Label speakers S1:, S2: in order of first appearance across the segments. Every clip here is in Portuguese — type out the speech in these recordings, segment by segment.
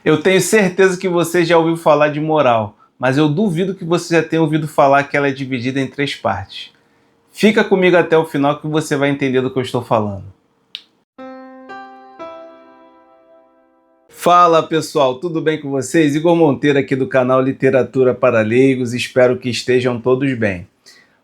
S1: Eu tenho certeza que você já ouviu falar de moral, mas eu duvido que você já tenha ouvido falar que ela é dividida em 3 partes. Fica comigo até o final que você vai entender do que eu estou falando. Fala pessoal, tudo bem com vocês? Igor Monteiro aqui do canal Literatura para Leigos, espero que estejam todos bem.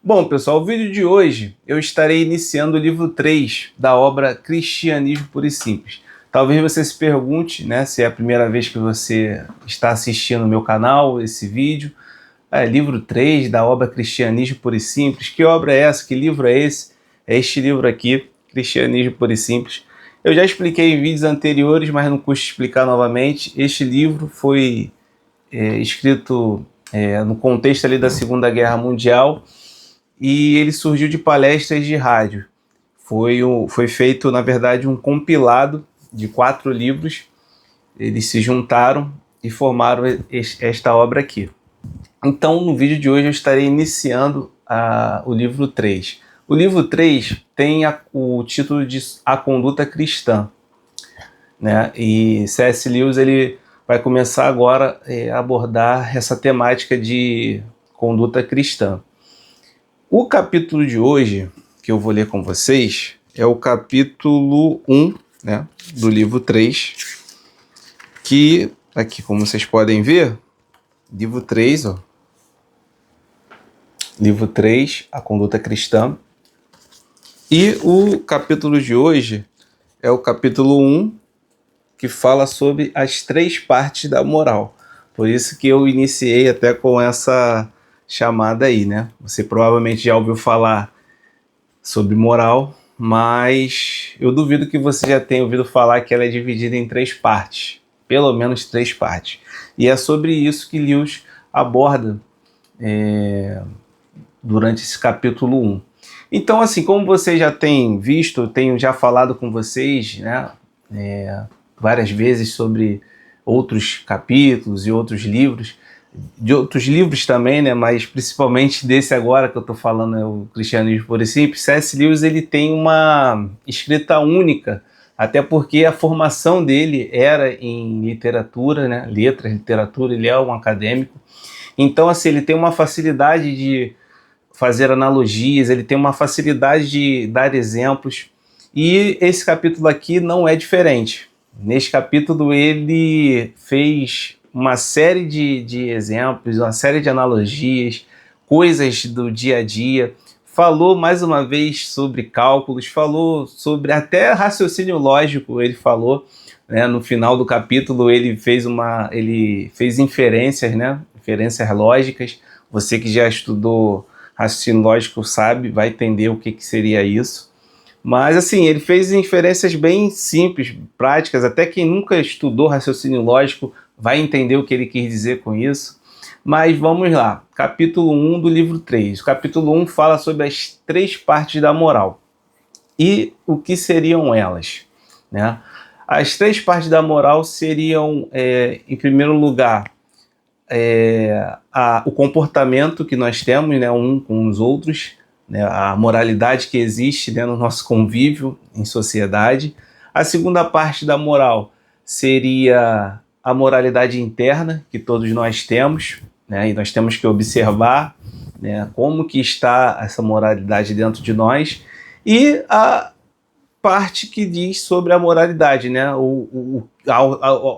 S1: Bom pessoal, o vídeo de hoje eu estarei iniciando o livro 3 da obra Cristianismo Puro e Simples. Talvez você se pergunte, né, se é a primeira vez que você está assistindo o meu canal, esse vídeo. Livro 3 da obra Cristianismo Puro e Simples. Que obra é essa? Que livro é esse? É este livro aqui, Cristianismo Puro e Simples. Eu já expliquei em vídeos anteriores, mas não custa explicar novamente. Este livro foi escrito no contexto ali da Segunda Guerra Mundial e ele surgiu de palestras de rádio. Foi feito, na verdade, um compilado de 4 livros. Eles se juntaram e formaram esta obra aqui. Então, no vídeo de hoje eu estarei iniciando o livro 3. O livro 3 tem o título de A Conduta Cristã, né? E C.S. Lewis ele vai começar agora a abordar essa temática de conduta cristã. O capítulo de hoje, que eu vou ler com vocês, é o capítulo 1, né, do livro 3, que aqui, como vocês podem ver, livro 3, ó. Livro 3, A Conduta Cristã. E o capítulo de hoje é o capítulo 1, que fala sobre as 3 partes da moral. Por isso que eu iniciei até com essa chamada aí, né? Você provavelmente já ouviu falar sobre moral, mas eu duvido que você já tenha ouvido falar que ela é dividida em 3 partes. Pelo menos 3 partes. E é sobre isso que Lewis aborda durante esse capítulo 1. Então, assim, como vocês já têm visto, eu tenho já falado com vocês, né, várias vezes sobre outros capítulos e outros livros, de outros livros também, né, mas principalmente desse agora que eu estou falando, é o Cristianismo Puro e Simples. C.S. Lewis ele tem uma escrita única, até porque a formação dele era em literatura, né, letras, literatura, ele é um acadêmico. Então, assim, ele tem uma facilidade de fazer analogias, ele tem uma facilidade de dar exemplos, e esse capítulo aqui não é diferente. Neste capítulo ele fez uma série de exemplos, uma série de analogias, coisas do dia a dia, falou mais uma vez sobre cálculos, falou sobre até raciocínio lógico, ele falou, né, no final do capítulo ele fez inferências, né, inferências lógicas. Você que já estudou raciocínio lógico sabe, vai entender o que seria isso. Mas assim, ele fez inferências bem simples, práticas, até quem nunca estudou raciocínio lógico vai entender o que ele quis dizer com isso. Mas vamos lá, capítulo 1 do livro 3. O capítulo 1 fala sobre as 3 partes da moral. E o que seriam elas, né? As 3 partes da moral seriam, em primeiro lugar, o comportamento que nós temos, né, um com os outros, né, a moralidade que existe, né, no nosso convívio em sociedade. A segunda parte da moral seria a moralidade interna que todos nós temos, né, e nós temos que observar, né, como que está essa moralidade dentro de nós. E a parte que diz sobre a moralidade, né,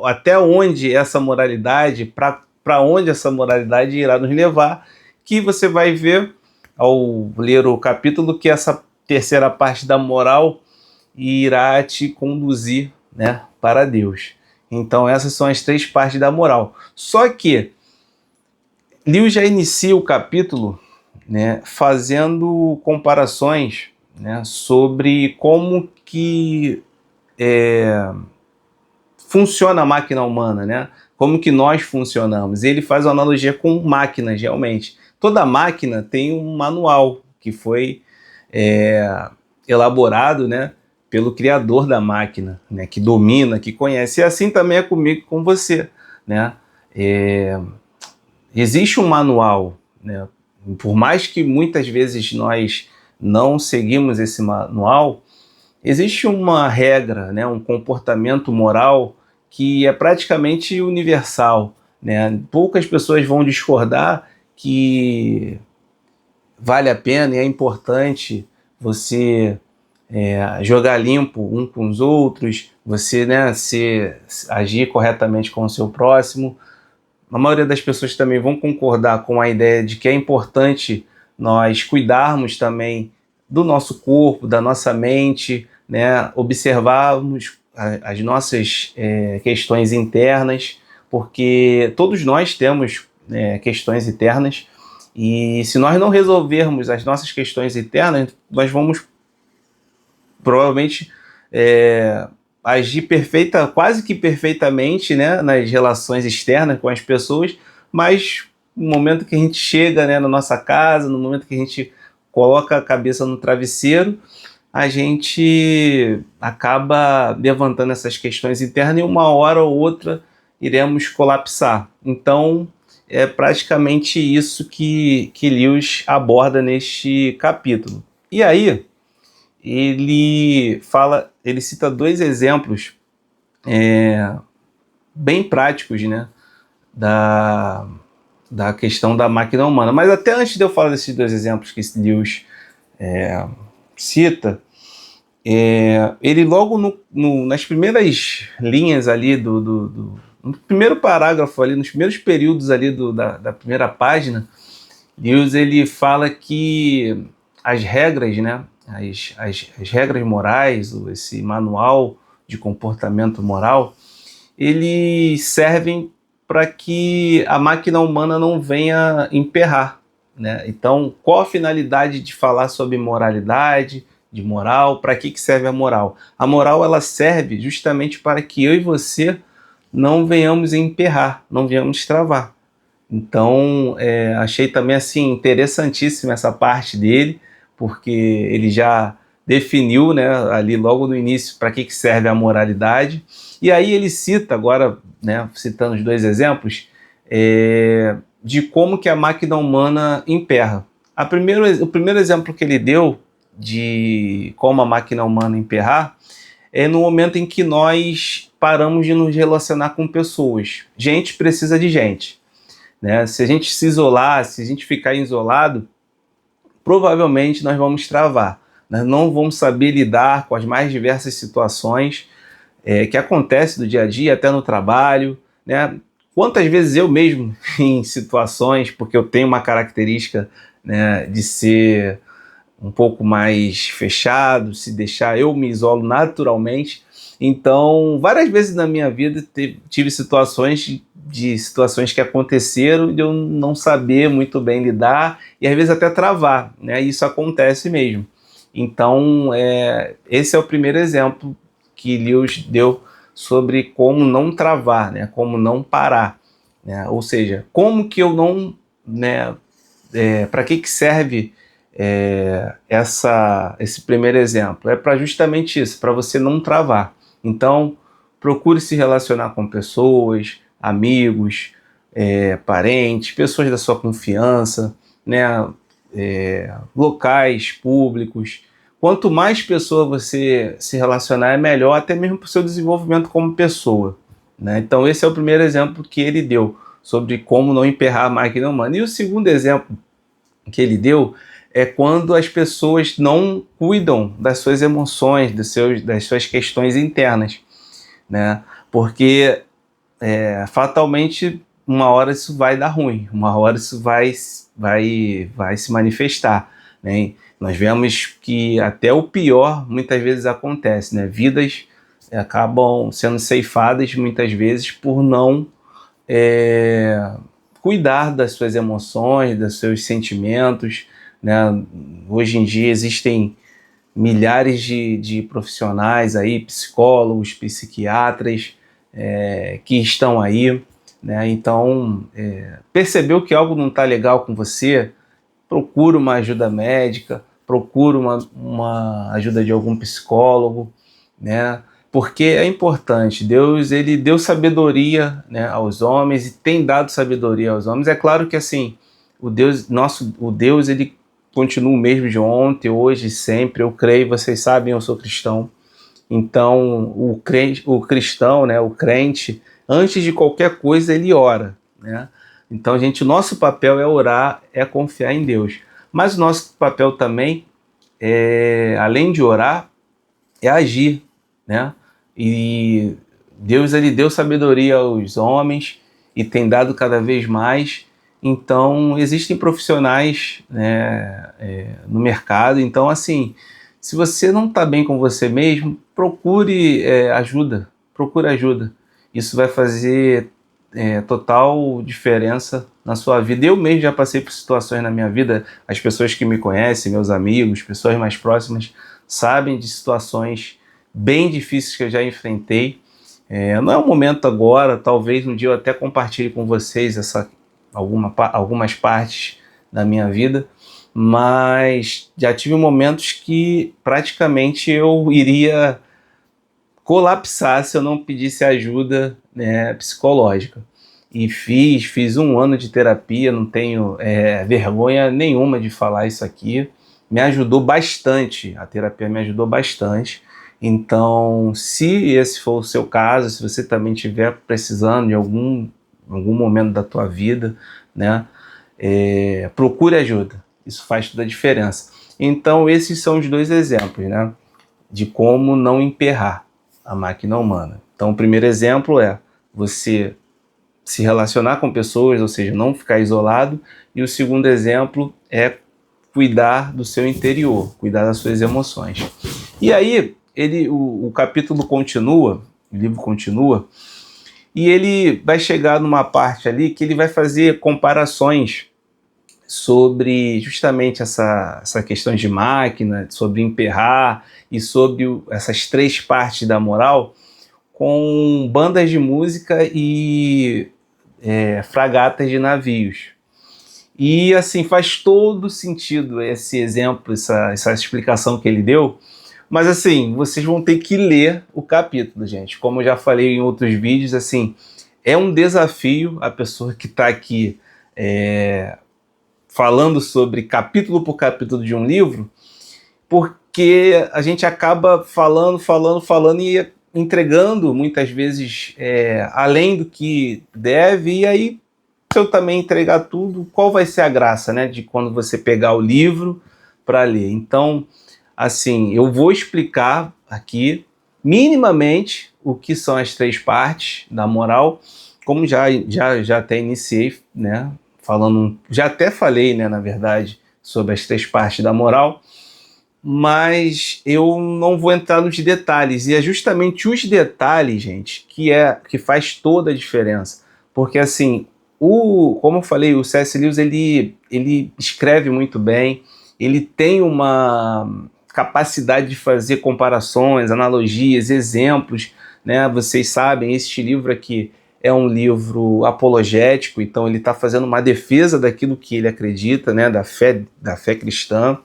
S1: até onde essa moralidade, para onde essa moralidade irá nos levar, que você vai ver ao ler o capítulo que essa terceira parte da moral irá te conduzir, né, para Deus. Então essas são as 3 partes da moral. Só que Lewis já inicia o capítulo, né, fazendo comparações, né, sobre como que funciona a máquina humana, né? Como que nós funcionamos. Ele faz uma analogia com máquinas, realmente. Toda máquina tem um manual que foi elaborado, né, pelo criador da máquina, né, que domina, que conhece. E assim também é comigo e com você, né? Existe um manual, né? Por mais que muitas vezes nós não seguimos esse manual, existe uma regra, né, um comportamento moral que é praticamente universal, né? Poucas pessoas vão discordar que vale a pena e é importante você jogar limpo um com os outros, você, né, agir corretamente com o seu próximo. A maioria das pessoas também vão concordar com a ideia de que é importante nós cuidarmos também do nosso corpo, da nossa mente, né, observarmos as nossas questões internas, porque todos nós temos questões internas, e se nós não resolvermos as nossas questões internas, nós vamos provavelmente agir quase que perfeitamente, né, nas relações externas com as pessoas, mas no momento que a gente chega, né, na nossa casa, no momento que a gente coloca a cabeça no travesseiro, a gente acaba levantando essas questões internas e uma hora ou outra iremos colapsar. Então, é praticamente isso que Lewis aborda neste capítulo. E aí, ele cita dois exemplos bem práticos, né, da questão da máquina humana. Mas até antes de eu falar desses dois exemplos que Lewis cita, ele logo nas primeiras linhas ali no primeiro parágrafo ali, nos primeiros períodos ali da primeira página, Lewis ele fala que as regras, né, as regras morais, esse manual de comportamento moral, eles servem para que a máquina humana não venha emperrar, né? Então, qual a finalidade de falar sobre moralidade, de moral? Para que serve a moral? A moral ela serve justamente para que eu e você não venhamos emperrar, não venhamos travar. Então, achei também assim interessantíssima essa parte dele, porque ele já definiu, né, ali logo no início para que serve a moralidade. E aí ele cita agora, né, citando os dois exemplos, de como que a máquina humana emperra. O primeiro exemplo que ele deu de como a máquina humana emperrar é no momento em que nós paramos de nos relacionar com pessoas. Gente precisa de gente, né? Se a gente se isolar, se a gente ficar isolado, provavelmente nós vamos travar. Nós não vamos saber lidar com as mais diversas situações que acontecem do dia a dia, até no trabalho, né? Quantas vezes eu mesmo, em situações, porque eu tenho uma característica, né, de ser um pouco mais fechado, se deixar, eu me isolo naturalmente. Então, várias vezes na minha vida tive situações que aconteceram de eu não saber muito bem lidar e às vezes até travar, né? Isso acontece mesmo. Então, esse é o primeiro exemplo que Lewis deu sobre como não travar, né? Como não parar, né? Ou seja, como que eu não, né? Para que serve esse primeiro exemplo? É para justamente isso, para você não travar. Então, procure se relacionar com pessoas, amigos, parentes, pessoas da sua confiança, né? Locais públicos. Quanto mais pessoas você se relacionar, é melhor, até mesmo para o seu desenvolvimento como pessoa, né? Então, esse é o primeiro exemplo que ele deu sobre como não emperrar a máquina humana. E o segundo exemplo que ele deu é quando as pessoas não cuidam das suas emoções, das suas questões internas, né? Porque fatalmente uma hora isso vai dar ruim, uma hora isso vai se manifestar, né? Nós vemos que até o pior muitas vezes acontece, né? Vidas acabam sendo ceifadas muitas vezes por não cuidar das suas emoções, dos seus sentimentos, né? Hoje em dia existem milhares de profissionais aí, psicólogos, psiquiatras, que estão aí, né? Então, percebeu que algo não está legal com você, procura uma ajuda médica, procura uma ajuda de algum psicólogo, né? Porque é importante. Deus, ele deu sabedoria, né, aos homens e tem dado sabedoria aos homens. É claro que assim, o Deus, ele continua o mesmo de ontem, hoje, sempre. Eu creio, vocês sabem, eu sou cristão. Então, o cristão, né, o crente, antes de qualquer coisa, ele ora, né? Então, gente, o nosso papel é orar, é confiar em Deus. Mas o nosso papel também, além de orar, é agir, né? E Deus, ele deu sabedoria aos homens e tem dado cada vez mais. Então, existem profissionais, né, no mercado. Então, assim, se você não está bem com você mesmo, procure ajuda. Procure ajuda. Isso vai fazer total diferença na sua vida. Eu mesmo já passei por situações na minha vida, as pessoas que me conhecem, meus amigos, pessoas mais próximas, sabem de situações bem difíceis que eu já enfrentei. Não é o momento agora, talvez um dia eu até compartilhe com vocês algumas partes da minha vida, mas já tive momentos que praticamente eu iria colapsar se eu não pedisse ajuda, né, psicológica. E fiz 1 ano de terapia, não tenho vergonha nenhuma de falar isso aqui. Me ajudou bastante, a terapia me ajudou bastante. Então, se esse for o seu caso, se você também estiver precisando de algum momento da tua vida, né, procure ajuda. Isso faz toda a diferença. Então, esses são os 2 exemplos, né, de como não emperrar a máquina humana. Então, o primeiro exemplo é você se relacionar com pessoas, ou seja, não ficar isolado. E o segundo exemplo é cuidar do seu interior, cuidar das suas emoções. E aí, o capítulo continua, o livro continua, e ele vai chegar numa parte ali que ele vai fazer comparações sobre justamente essa questão de máquina, sobre emperrar e sobre essas 3 partes da moral, com bandas de música e fragatas de navios. E assim, faz todo sentido esse exemplo, essa explicação que ele deu, mas assim, vocês vão ter que ler o capítulo, gente. Como eu já falei em outros vídeos, assim, é um desafio a pessoa que está aqui falando sobre capítulo por capítulo de um livro, porque a gente acaba falando e entregando muitas vezes além do que deve, e aí se eu também entregar tudo, qual vai ser a graça, né, de quando você pegar o livro para ler? Então, assim, eu vou explicar aqui minimamente o que são as 3 partes da moral, como já até iniciei, né, falando, já até falei, né, na verdade, sobre as 3 partes da moral, mas eu não vou entrar nos detalhes, e é justamente os detalhes, gente, que faz toda a diferença, porque assim, como eu falei, o C.S. Lewis, ele escreve muito bem, ele tem uma capacidade de fazer comparações, analogias, exemplos, né? Vocês sabem, este livro aqui é um livro apologético, então ele está fazendo uma defesa daquilo que ele acredita, né? Da fé cristã,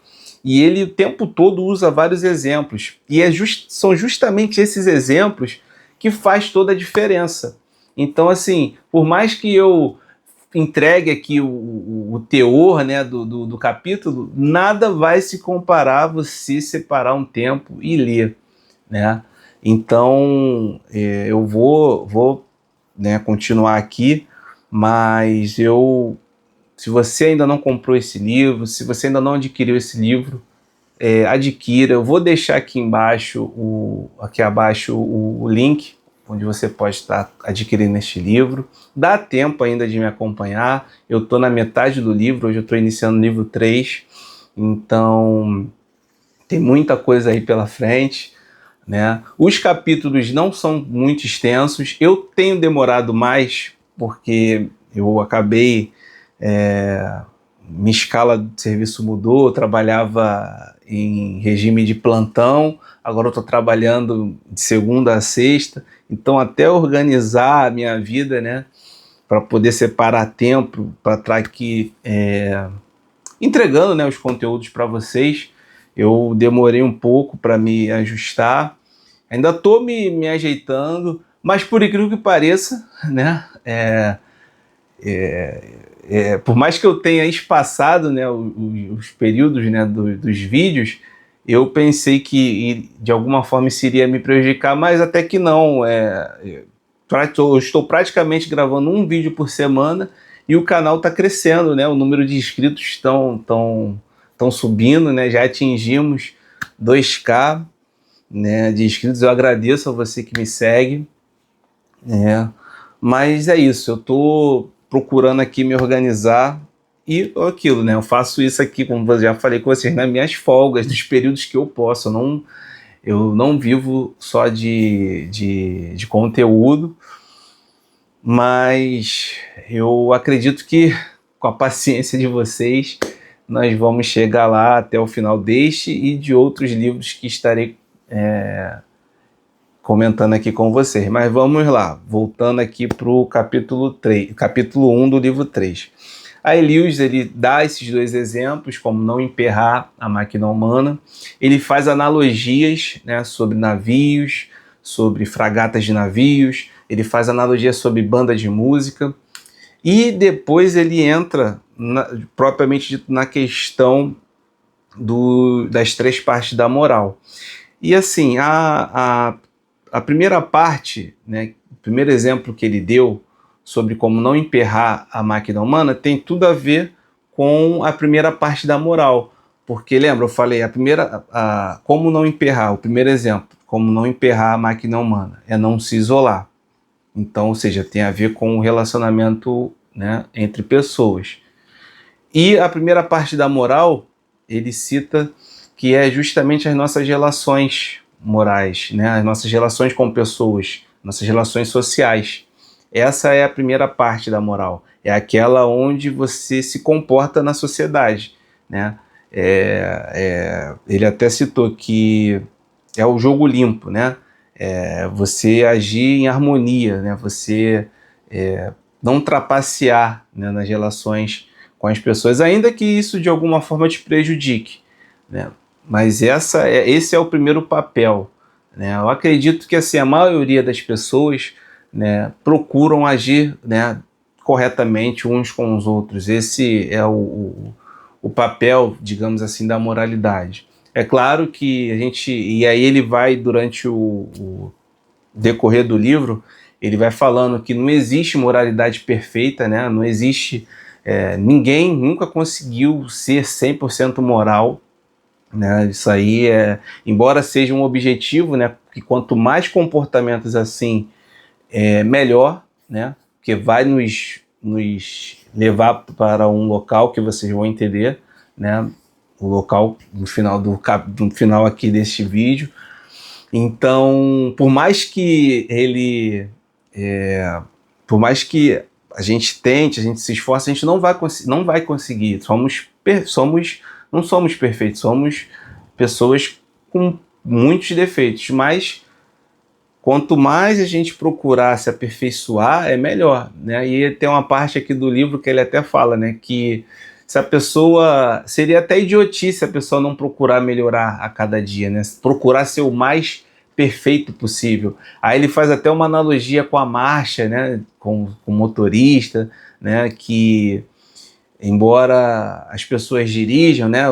S1: e ele o tempo todo usa vários exemplos, e são justamente esses exemplos que faz toda a diferença. Então, assim, por mais que eu entregue aqui o teor, né, do capítulo, nada vai se comparar a você separar um tempo e ler, né? Então, eu vou né, continuar aqui, mas se você ainda não comprou esse livro, se você ainda não adquiriu esse livro, adquira. Eu vou deixar aqui abaixo o link onde você pode estar adquirindo este livro. Dá tempo ainda de me acompanhar. Eu estou na metade do livro, hoje eu estou iniciando o livro 3, então tem muita coisa aí pela frente, né? Os capítulos não são muito extensos. Eu tenho demorado mais porque eu acabei... minha escala de serviço mudou, eu trabalhava em regime de plantão, agora eu estou trabalhando de segunda a sexta, então até organizar a minha vida, né, para poder separar tempo, para estar aqui entregando, né, os conteúdos para vocês, eu demorei um pouco para me ajustar, ainda estou me ajeitando, mas por incrível que pareça, né, por mais que eu tenha espaçado, né, os períodos, né, dos vídeos, eu pensei que de alguma forma isso iria me prejudicar, mas até que não. Eu estou praticamente gravando um vídeo por semana e o canal está crescendo, né? O número de inscritos estão subindo, né? Já atingimos 2K, né, de inscritos. Eu agradeço a você que me segue, né? Mas é isso, eu estou procurando aqui me organizar e aquilo, né? Eu faço isso aqui, como eu já falei com vocês, nas minhas folgas, nos períodos que eu posso. Eu não vivo só de conteúdo, mas eu acredito que com a paciência de vocês, nós vamos chegar lá até o final deste e de outros livros que estarei comentando aqui com vocês. Mas vamos lá, voltando aqui para o capítulo 1 do livro 3. Aí Lewis, ele dá esses dois exemplos, como não emperrar a máquina humana. Ele faz analogias, né, sobre navios, sobre fragatas de navios, ele faz analogia sobre banda de música, e depois ele entra, propriamente dito, na questão das três partes da moral. E assim, a primeira parte, né, o primeiro exemplo que ele deu sobre como não emperrar a máquina humana tem tudo a ver com a primeira parte da moral. Porque lembra, eu falei, como não emperrar, o primeiro exemplo, como não emperrar a máquina humana, é não se isolar. Então, ou seja, tem a ver com o relacionamento, né, entre pessoas. E a primeira parte da moral, ele cita que é justamente as nossas relações morais, né, as nossas relações com pessoas, nossas relações sociais. Essa é a primeira parte da moral, é aquela onde você se comporta na sociedade, né? Ele até citou que é o jogo limpo, né? Você agir em harmonia, né? Você não trapacear, né, nas relações com as pessoas, ainda que isso de alguma forma te prejudique, né? Mas esse é o primeiro papel, né? Eu acredito que assim, a maioria das pessoas, né, procuram agir, né, corretamente uns com os outros. Esse é o papel, digamos assim, da moralidade. É claro que e aí ele vai, durante o decorrer do livro, ele vai falando que não existe moralidade perfeita, né? Não existe, ninguém nunca conseguiu ser 100% moral, né? Isso aí embora seja um objetivo, né? Que quanto mais comportamentos assim, melhor, né? Porque vai nos levar para um local que vocês vão entender, né? O local no final aqui deste vídeo. Então, por mais que a gente tente, a gente se esforce, a gente não vai conseguir. Não somos perfeitos, somos pessoas com muitos defeitos, mas quanto mais a gente procurar se aperfeiçoar, é melhor, né? E tem uma parte aqui do livro que ele até fala, né, que se a pessoa... Seria até idiotice a pessoa não procurar melhorar a cada dia, né? Procurar ser o mais perfeito possível. Aí ele faz até uma analogia com a marcha, né? Com o motorista, né? Que embora as pessoas dirijam, né?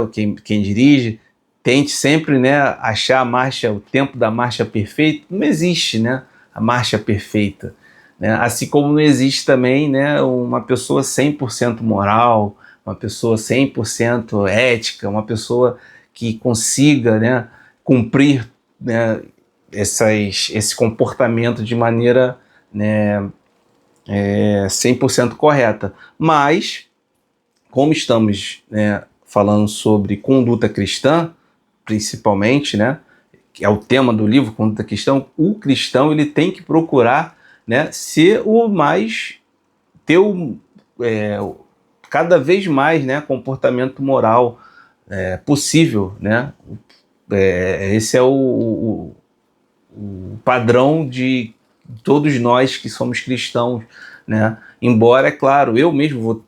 S1: Quem dirige tente sempre, né, achar o tempo da marcha perfeito. Não existe, né, a marcha perfeita, né? Assim como não existe também, né, uma pessoa 100% moral, uma pessoa 100% ética, uma pessoa que consiga, né, cumprir, né, esse comportamento de maneira, né, 100% correta. Mas, como estamos, né, falando sobre conduta cristã, principalmente, né, que é o tema do livro, conduta cristã, o cristão ele tem que procurar, né, ser o mais, cada vez mais, né, comportamento moral possível, né? Esse é o padrão de todos nós que somos cristãos, né? Embora, é claro, eu mesmo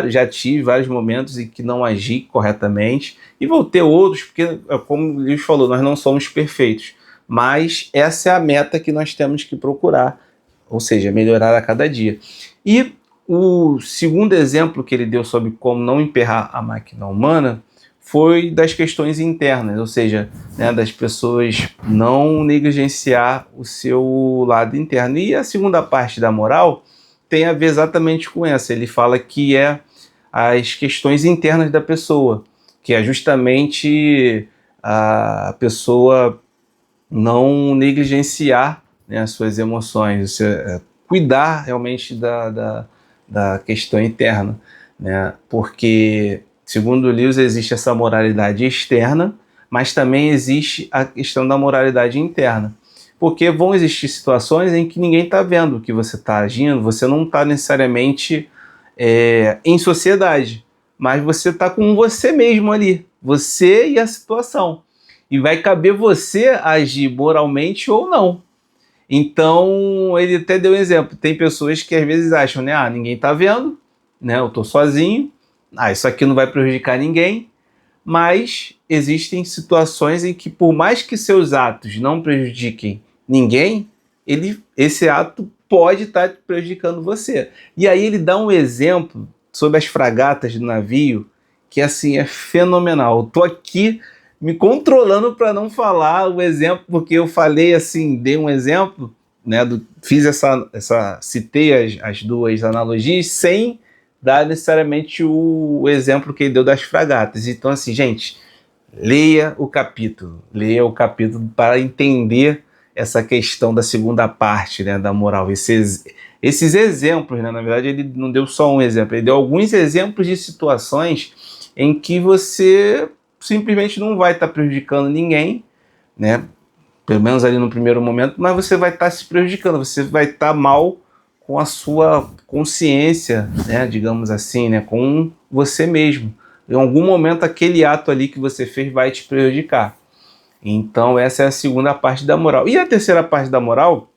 S1: já tive vários momentos em que não agi corretamente, e vou ter outros, porque, como o Luiz falou, nós não somos perfeitos, mas essa é a meta que nós temos que procurar, ou seja, melhorar a cada dia. E o segundo exemplo que ele deu sobre como não emperrar a máquina humana foi das questões internas, ou seja, né, das pessoas não negligenciar o seu lado interno. E a segunda parte da moral tem a ver exatamente com essa. Ele fala que é as questões internas da pessoa, que é justamente a pessoa não negligenciar, né, as suas emoções, cuidar realmente da questão interna, né, porque, segundo Lewis, existe essa moralidade externa, mas também existe a questão da moralidade interna, porque vão existir situações em que ninguém está vendo o que você está agindo, você não está necessariamente em sociedade, mas você está com você mesmo ali, você e a situação. E vai caber você agir moralmente ou não. Então, ele até deu um exemplo. Tem pessoas que às vezes acham, né? Ah, ninguém tá vendo, né? Eu tô sozinho. Ah, isso aqui não vai prejudicar ninguém. Mas existem situações em que, por mais que seus atos não prejudiquem ninguém, esse ato pode estar prejudicando você. E aí ele dá um exemplo sobre as fragatas do navio que, assim, é fenomenal. Eu tô aqui me controlando para não falar o exemplo, porque eu falei assim, dei um exemplo, né, fiz citei as duas analogias sem dar necessariamente o exemplo que ele deu das fragatas. Então, assim, gente, leia o capítulo para entender essa questão da segunda parte, né, da moral. Esses exemplos, né, na verdade, ele não deu só um exemplo, ele deu alguns exemplos de situações em que você simplesmente não vai estar prejudicando ninguém, né? Pelo menos ali no primeiro momento, mas você vai estar se prejudicando, você vai estar mal com a sua consciência, né? Digamos assim, né? Com você mesmo. Em algum momento aquele ato ali que você fez vai te prejudicar. Então essa é a segunda parte da moral. E a terceira parte da moral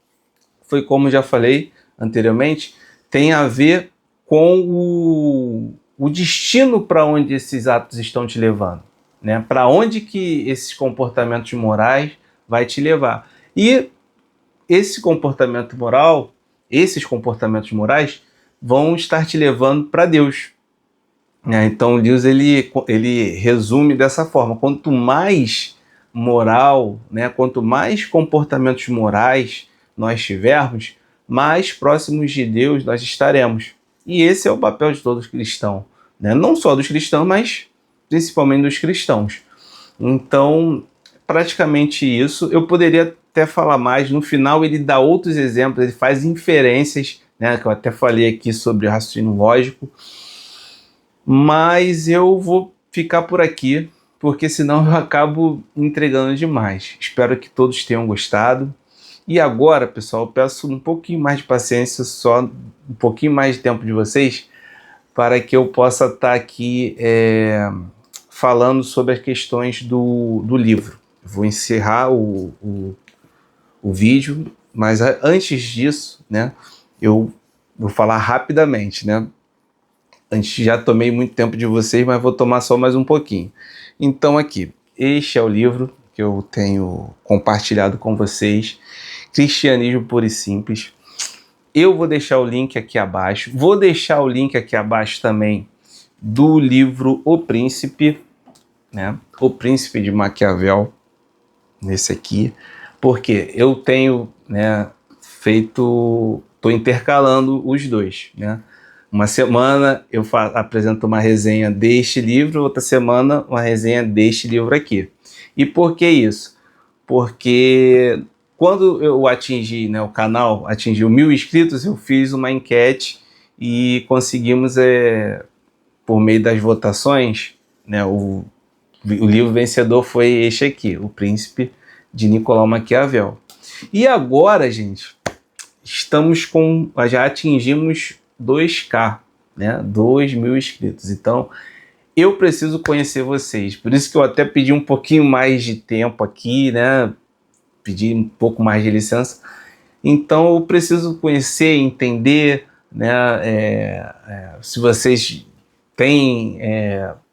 S1: foi, como já falei anteriormente, tem a ver com o destino para onde esses atos estão te levando, né? Para onde que esses comportamentos morais vai te levar. E esses comportamentos morais vão estar te levando para Deus, né? Então Deus ele resume dessa forma: quanto mais moral, né, quanto mais comportamentos morais nós tivermos, mais próximos de Deus nós estaremos. E esse é o papel de todo cristão, né? Não só dos cristãos, mas principalmente dos cristãos. Então, praticamente isso. Eu poderia até falar mais. No final ele dá outros exemplos, ele faz inferências, né, que eu até falei aqui sobre raciocínio lógico. Mas eu vou ficar por aqui, porque senão eu acabo entregando demais. Espero que todos tenham gostado. E agora, pessoal, eu peço um pouquinho mais de paciência, só um pouquinho mais de tempo de vocês, para que eu possa estar aqui falando sobre as questões do livro. Eu vou encerrar o vídeo, mas antes disso, né, eu vou falar rapidamente, né? Antes, já tomei muito tempo de vocês, mas vou tomar só mais um pouquinho. Então aqui, este é o livro que eu tenho compartilhado com vocês, Cristianismo Puro e Simples. Eu vou deixar o link aqui abaixo. Vou deixar o link aqui abaixo também do livro O Príncipe, né? O Príncipe de Maquiavel, nesse aqui, porque eu tenho, né, estou intercalando os dois, né? Uma semana eu apresento uma resenha deste livro, outra semana uma resenha deste livro aqui. E por que isso? Porque quando eu atingi, né, o canal atingiu 1.000 inscritos, eu fiz uma enquete e conseguimos, por meio das votações, né, o livro vencedor foi este aqui, O Príncipe de Nicolau Maquiavel. E agora, gente, já atingimos 2K, né? 2.000 inscritos. Então, eu preciso conhecer vocês. Por isso que eu até pedi um pouquinho mais de tempo aqui, né? Pedi um pouco mais de licença. Então, eu preciso conhecer, entender, né? Se vocês têm,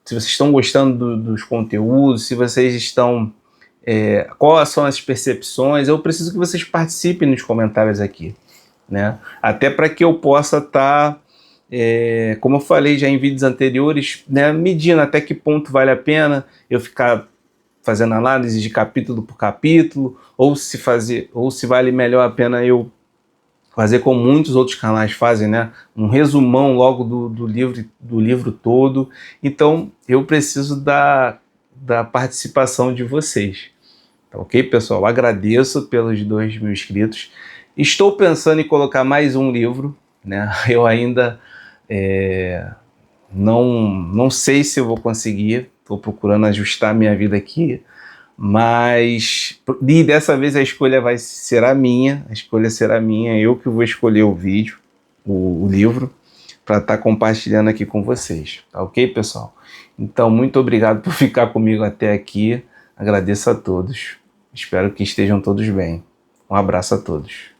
S1: se vocês estão gostando dos conteúdos, se vocês estão, quais são as percepções. Eu preciso que vocês participem nos comentários aqui, né? Até para que eu possa estar como eu falei já em vídeos anteriores, né, medindo até que ponto vale a pena eu ficar fazendo análise de capítulo por capítulo, ou se vale melhor a pena eu fazer como muitos outros canais fazem, né? Um resumão logo do livro todo. Então, eu preciso da participação de vocês. Tá ok, pessoal? Agradeço pelos 2.000 inscritos. Estou pensando em colocar mais um livro, né? Eu ainda não sei se eu vou conseguir. Estou procurando ajustar minha vida aqui. Mas e dessa vez a escolha será minha, eu que vou escolher o vídeo, o livro, para estar compartilhando aqui com vocês, tá ok, pessoal? Então, muito obrigado por ficar comigo até aqui, agradeço a todos, espero que estejam todos bem, um abraço a todos.